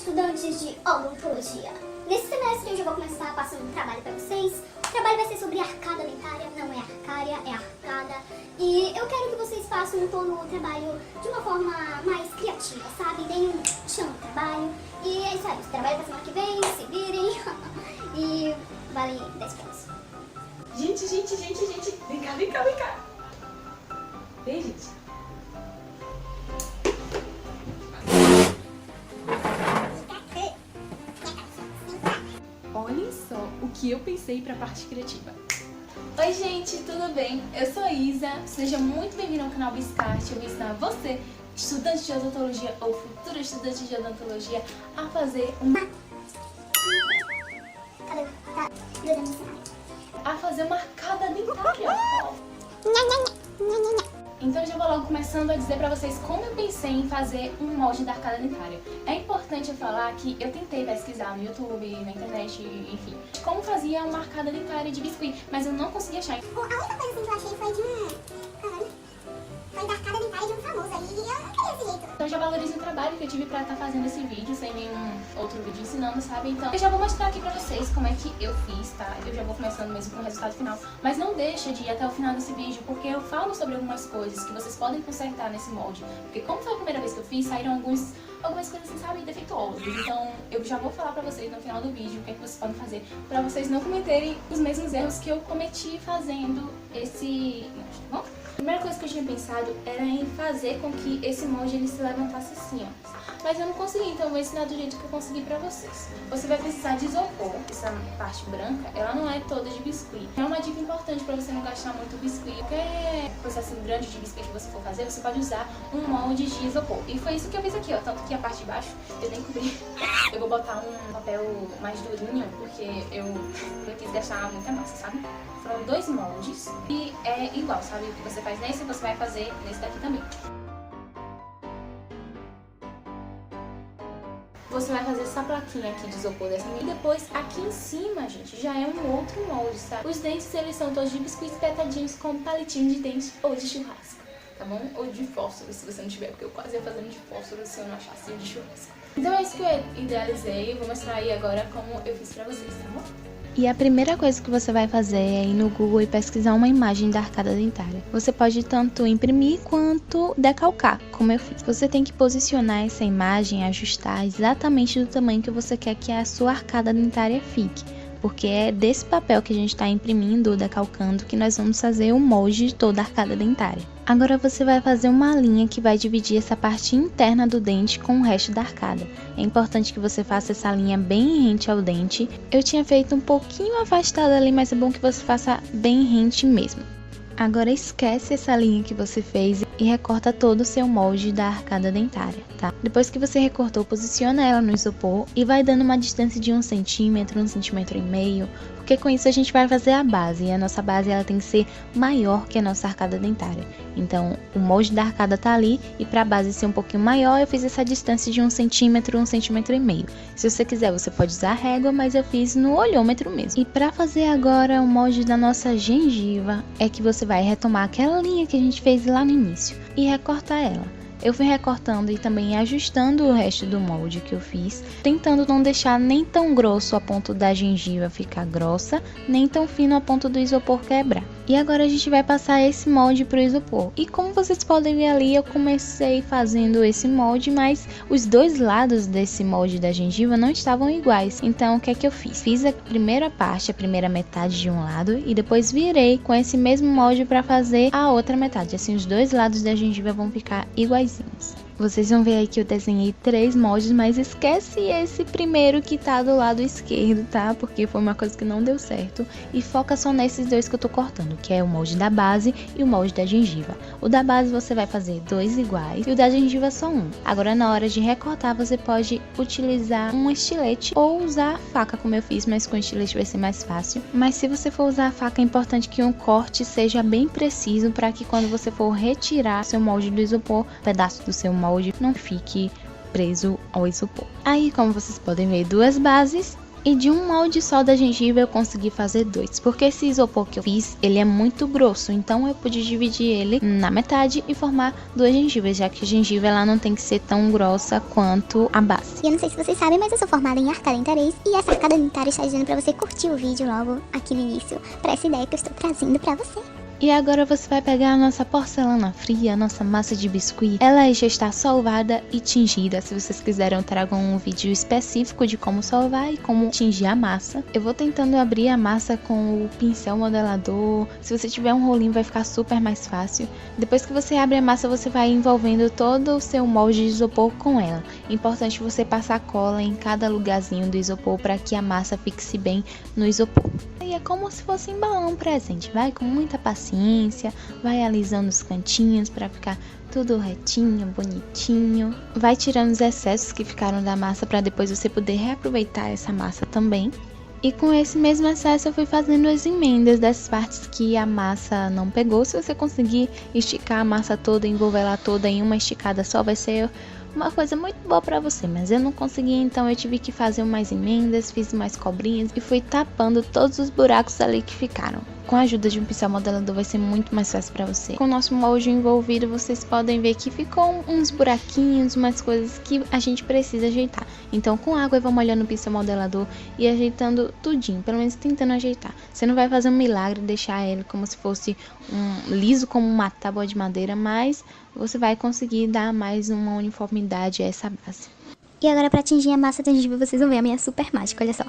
estudantes de odontologia. Nesse semestre eu já vou começar passando um trabalho para vocês. O trabalho vai ser sobre arcada dentária, não é arcária, é arcada. E eu quero que vocês façam todo o trabalho de uma forma mais criativa, sabe? Deem um chão no trabalho. E é isso aí, o trabalho da semana que vem, se virem. E vale 10 pontos. Gente, vem cá. Vem, gente. Olhem só o que eu pensei para a parte criativa. Oi gente, tudo bem? Eu sou a Isa, seja muito bem-vindo ao canal Biscarte. Eu vou ensinar você, estudante de odontologia ou futuro estudante de odontologia, a fazer uma arcada dentária. Então eu já vou logo começando a dizer pra vocês como eu pensei em fazer um molde da arcada dentária. É importante eu falar que eu tentei pesquisar no YouTube, na internet, enfim, de como fazia uma arcada dentária de biscuit, mas eu não consegui achar. A única coisa que eu achei foi foi da arcada dentária de um famoso aí, e eu não queria esse jeito. Então eu já valorizo o trabalho que eu tive pra estar fazendo esse vídeo, sem nenhum outro vídeo ensinando, sabe? Então eu já vou mostrar aqui pra vocês como é que eu fiz, tá? Eu já vou começando mesmo com o resultado final, mas não deixa de ir até o final desse vídeo, porque eu falo sobre algumas coisas que vocês podem consertar nesse molde. Porque como foi a primeira vez que eu fiz, saíram algumas coisas assim, sabe, defeituosas. Então eu já vou falar pra vocês no final do vídeo o que é que vocês podem fazer pra vocês não cometerem os mesmos erros que eu cometi fazendo esse molde, tá bom? A primeira coisa que eu tinha pensado era em fazer com que esse molde ele se levantasse assim, ó. Mas eu não consegui, então eu vou ensinar do jeito que eu consegui pra vocês. Você vai precisar de isopor. Essa parte branca, ela não é toda de biscuit. É uma dica importante pra você não gastar muito biscuit. Qualquer processo grande de biscuit que você for fazer, você pode usar um molde de isopor. E foi isso que eu fiz aqui, ó. Tanto que a parte de baixo eu nem cobri. Eu vou botar um papel mais durinho, porque eu quis gastar muita massa, sabe? Foram 2 moldes e é igual, sabe? O que você faz nesse, você vai fazer nesse daqui também. Você vai fazer essa plaquinha aqui de isopor dessa e depois aqui em cima, gente, já é um outro molde, sabe? Os dentes, eles são todos de biscuits espetadinhos com palitinho de dente ou de churrasco, tá bom? Ou de fósforo, se você não tiver, porque eu quase ia fazendo de fósforo se eu não achasse de churrasco. Então é isso que eu idealizei, eu vou mostrar aí agora como eu fiz pra vocês, tá bom? E a primeira coisa que você vai fazer é ir no Google e pesquisar uma imagem da arcada dentária. Você pode tanto imprimir quanto decalcar, como eu fiz. Você tem que posicionar essa imagem, ajustar exatamente do tamanho que você quer que a sua arcada dentária fique. Porque é desse papel que a gente está imprimindo ou decalcando que nós vamos fazer o molde de toda a arcada dentária. Agora você vai fazer uma linha que vai dividir essa parte interna do dente com o resto da arcada. É importante que você faça essa linha bem rente ao dente. Eu tinha feito um pouquinho afastada ali, mas é bom que você faça bem rente mesmo. Agora esquece essa linha que você fez e recorta todo o seu molde da arcada dentária, tá? Depois que você recortou, posiciona ela no isopor e vai dando uma distância de 1 centímetro, 1,5 centímetros, porque com isso a gente vai fazer a base, e a nossa base ela tem que ser maior que a nossa arcada dentária. Então, o molde da arcada tá ali, e para a base ser um pouquinho maior, eu fiz essa distância de 1 centímetro, 1,5 centímetros. Se você quiser, você pode usar a régua, mas eu fiz no olhômetro mesmo. E para fazer agora o molde da nossa gengiva, é que você vai retomar aquela linha que a gente fez lá no início e recortar ela. Eu fui recortando e também ajustando o resto do molde que eu fiz, tentando não deixar nem tão grosso a ponto da gengiva ficar grossa, nem tão fino a ponto do isopor quebrar. E agora a gente vai passar esse molde pro isopor. E como vocês podem ver ali, eu comecei fazendo esse molde, mas os dois lados desse molde da gengiva não estavam iguais. Então o que é que eu fiz? Fiz a primeira parte, a primeira metade de um lado, e depois virei com esse mesmo molde para fazer a outra metade. Assim os dois lados da gengiva vão ficar iguais. Vocês vão ver aí que eu desenhei 3 moldes, mas esquece esse primeiro que tá do lado esquerdo, tá? Porque foi uma coisa que não deu certo. E foca só nesses 2 que eu tô cortando, que é o molde da base e o molde da gengiva. O da base você vai fazer 2 iguais e o da gengiva só 1. Agora na hora de recortar você pode utilizar um estilete ou usar a faca como eu fiz, mas com estilete vai ser mais fácil. Mas se você for usar a faca é importante que um corte seja bem preciso para que quando você for retirar seu molde do isopor, pedaço do seu molde não fique preso ao isopor. Aí, como vocês podem ver, 2 bases E de um molde só da gengiva eu consegui fazer 2, porque esse isopor que eu fiz, ele é muito grosso, então eu pude dividir ele na metade e formar 2 gengivas, já que a gengiva ela não tem que ser tão grossa quanto a base. E eu não sei se vocês sabem, mas eu sou formada em arcada dentarês e essa arcada dentária está dizendo pra você curtir o vídeo logo aqui no início, pra essa ideia que eu estou trazendo pra você. E agora você vai pegar a nossa porcelana fria, a nossa massa de biscuit. Ela já está solvada e tingida. Se vocês quiserem, eu trago um vídeo específico de como solvar e como tingir a massa. Eu vou tentando abrir a massa com o pincel modelador. Se você tiver um rolinho, vai ficar super mais fácil. Depois que você abre a massa, você vai envolvendo todo o seu molde de isopor com ela. É importante você passar cola em cada lugarzinho do isopor para que a massa fixe bem no isopor. E é como se fosse embalar um presente. Vai com muita paciência, vai alisando os cantinhos para ficar tudo retinho, bonitinho. Vai tirando os excessos que ficaram da massa para depois você poder reaproveitar essa massa também. E com esse mesmo excesso eu fui fazendo as emendas das partes que a massa não pegou. Se você conseguir esticar a massa toda, envolver ela toda em uma esticada só, vai ser uma coisa muito boa pra você, mas eu não consegui, então eu tive que fazer mais emendas, fiz mais cobrinhas e fui tapando todos os buracos ali que ficaram. Com a ajuda de um pincel modelador vai ser muito mais fácil pra você. Com o nosso molde envolvido, vocês podem ver que ficou uns buraquinhos, umas coisas que a gente precisa ajeitar. Então com água eu vou molhando o pincel modelador e ajeitando tudinho, pelo menos tentando ajeitar. Você não vai fazer um milagre deixar ele como se fosse liso como uma tábua de madeira, mas você vai conseguir dar mais uma uniformidade a essa base. E agora pra atingir a massa da gengiva, vocês vão ver a minha super mágica, olha só.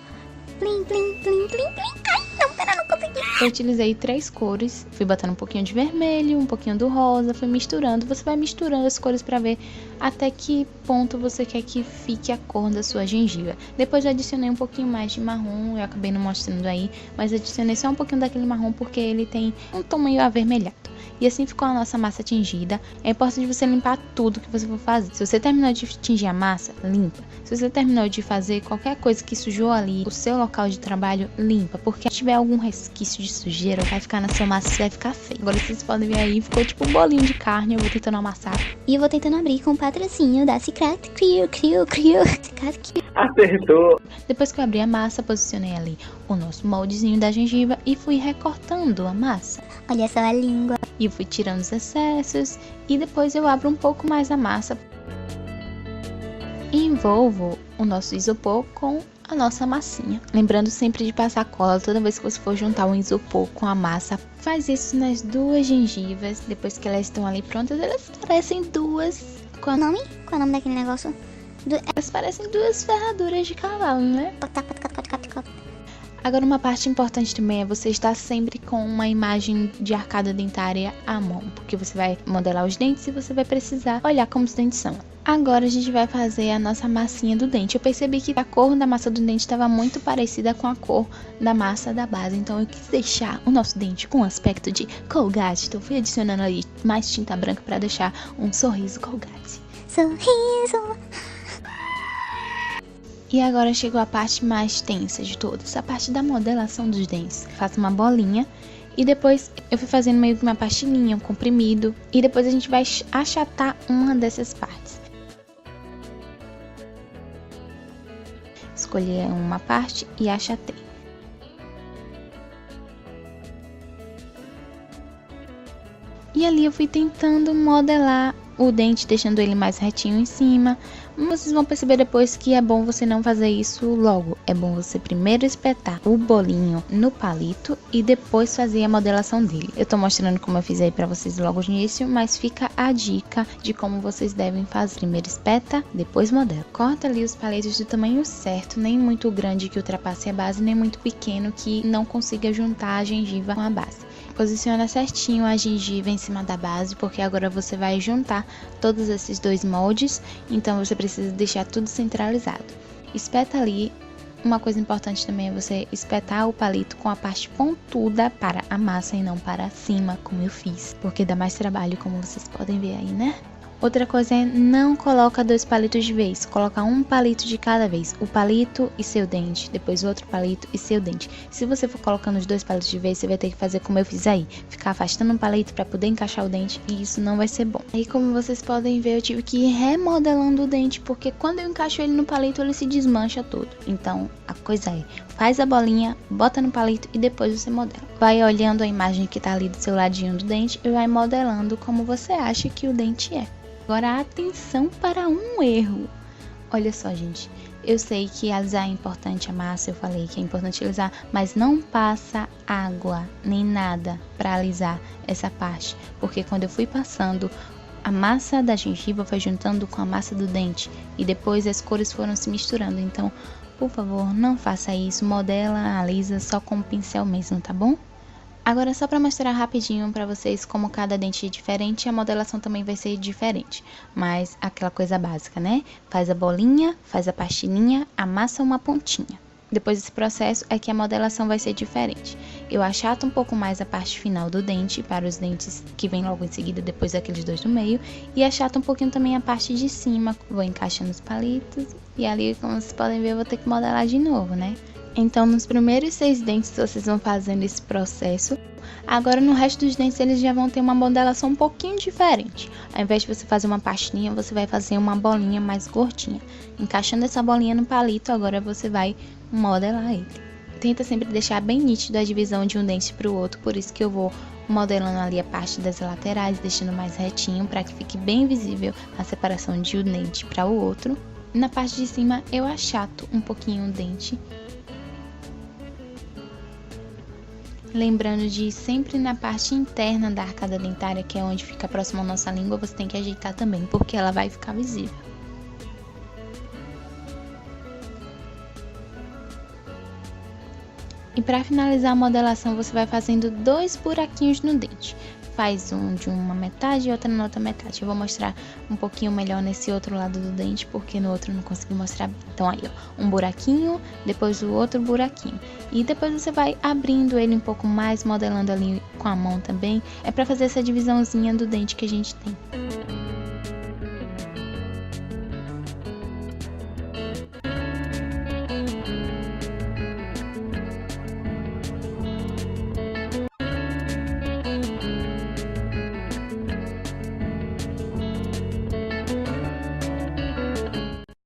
Plim, plim, plim, plim, plim. Ai, não, pera, não consegui. Eu utilizei 3 cores, fui botando um pouquinho de vermelho, um pouquinho do rosa, fui misturando. Você vai misturando as cores pra ver até que ponto você quer que fique a cor da sua gengiva. Depois eu adicionei um pouquinho mais de marrom, eu acabei não mostrando aí, mas adicionei só um pouquinho daquele marrom porque ele tem um tom meio avermelhado. E assim ficou a nossa massa tingida. É importante você limpar tudo que você for fazer. Se você terminou de tingir a massa, limpa. Se você terminou de fazer qualquer coisa que sujou ali o seu local de trabalho, limpa. Porque se tiver algum resquício de sujeira, vai ficar na sua massa e vai ficar feio. Agora vocês podem ver aí, ficou tipo um bolinho de carne. Eu vou tentando amassar. E eu vou tentando abrir com o patrocínio da Secret Crew. Acertou! Depois que eu abri a massa, posicionei ali o nosso moldezinho da gengiva e fui recortando a massa. Olha só a língua. E eu fui tirando os excessos e depois eu abro um pouco mais a massa e envolvo o nosso isopor com a nossa massinha. Lembrando sempre de passar cola toda vez que você for juntar um isopor com a massa. Faz isso nas 2 gengivas. Depois que elas estão ali prontas, elas parecem 2... Qual é o nome? Qual é o nome daquele negócio? Elas parecem 2 ferraduras de cavalo, né? Agora uma parte importante também é você estar sempre com uma imagem de arcada dentária à mão, porque você vai modelar os dentes e você vai precisar olhar como os dentes são. Agora a gente vai fazer a nossa massinha do dente. Eu percebi que a cor da massa do dente estava muito parecida com a cor da massa da base, então eu quis deixar o nosso dente com um aspecto de Colgate, então fui adicionando ali mais tinta branca para deixar um sorriso Colgate. Sorriso. E agora chegou a parte mais tensa de todas, a parte da modelação dos dentes. Faço uma bolinha e depois eu fui fazendo meio que uma pastilhinha, um comprimido. E depois a gente vai achatar uma dessas partes. Escolhi uma parte e achatei. E ali eu fui tentando modelar o dente, deixando ele mais retinho em cima. Vocês vão perceber depois que é bom você não fazer isso logo. É bom você primeiro espetar o bolinho no palito e depois fazer a modelação dele. Eu tô mostrando como eu fiz aí pra vocês logo no início, mas fica a dica de como vocês devem fazer. Primeiro espeta, depois modela. Corta ali os palitos do tamanho certo, nem muito grande que ultrapasse a base, nem muito pequeno que não consiga juntar a gengiva com a base. Posiciona certinho a gengiva em cima da base, porque agora você vai juntar todos esses 2 moldes, então você precisa deixar tudo centralizado. Espeta ali. Uma coisa importante também é você espetar o palito com a parte pontuda para a massa e não para cima, como eu fiz, porque dá mais trabalho, como vocês podem ver aí, né? Outra coisa é não coloca 2 palitos de vez, coloca um palito de cada vez, o palito e seu dente, depois o outro palito e seu dente. Se você for colocando os 2 palitos de vez, você vai ter que fazer como eu fiz aí, ficar afastando um palito para poder encaixar o dente, e isso não vai ser bom. Aí, como vocês podem ver, eu tive que ir remodelando o dente, porque quando eu encaixo ele no palito, ele se desmancha todo. Então, a coisa é, faz a bolinha, bota no palito e depois você modela. Vai olhando a imagem que tá ali do seu ladinho do dente e vai modelando como você acha que o dente é. Agora, atenção para um erro. Olha só, gente. Eu sei que alisar é importante, a massa, eu falei que é importante alisar, mas não passa água nem nada para alisar essa parte. Porque quando eu fui passando, a massa da gengiva foi juntando com a massa do dente e depois as cores foram se misturando. Então, por favor, não faça isso. Modela, alisa só com o pincel mesmo, tá bom? Agora, só para mostrar rapidinho para vocês como cada dente é diferente, a modelação também vai ser diferente. Mas aquela coisa básica, né? Faz a bolinha, faz a pastilhinha, amassa uma pontinha. Depois desse processo é que a modelação vai ser diferente. Eu achato um pouco mais a parte final do dente, para os dentes que vem logo em seguida, depois daqueles 2 do meio. E achato um pouquinho também a parte de cima, vou encaixando os palitos. E ali, como vocês podem ver, eu vou ter que modelar de novo, né? Então, nos primeiros 6 dentes vocês vão fazendo esse processo. Agora, no resto dos dentes, eles já vão ter uma modelação um pouquinho diferente. Ao invés de você fazer uma pastinha, você vai fazer uma bolinha mais gordinha. Encaixando essa bolinha no palito, agora você vai modelar ele. Tenta sempre deixar bem nítido a divisão de um dente para o outro, por isso que eu vou modelando ali a parte das laterais, deixando mais retinho, para que fique bem visível a separação de um dente para o outro. Na parte de cima, eu achato um pouquinho o dente. Lembrando de sempre na parte interna da arcada dentária, que é onde fica próximo à nossa língua, você tem que ajeitar também, porque ela vai ficar visível. E para finalizar a modelação, você vai fazendo 2 buraquinhos no dente. Faz um de uma metade e outro na outra metade. Eu vou mostrar um pouquinho melhor nesse outro lado do dente, porque no outro eu não consegui mostrar bem. Então aí, ó, um buraquinho, depois o outro buraquinho. E depois você vai abrindo ele um pouco mais, modelando ali com a mão também. É para fazer essa divisãozinha do dente que a gente tem.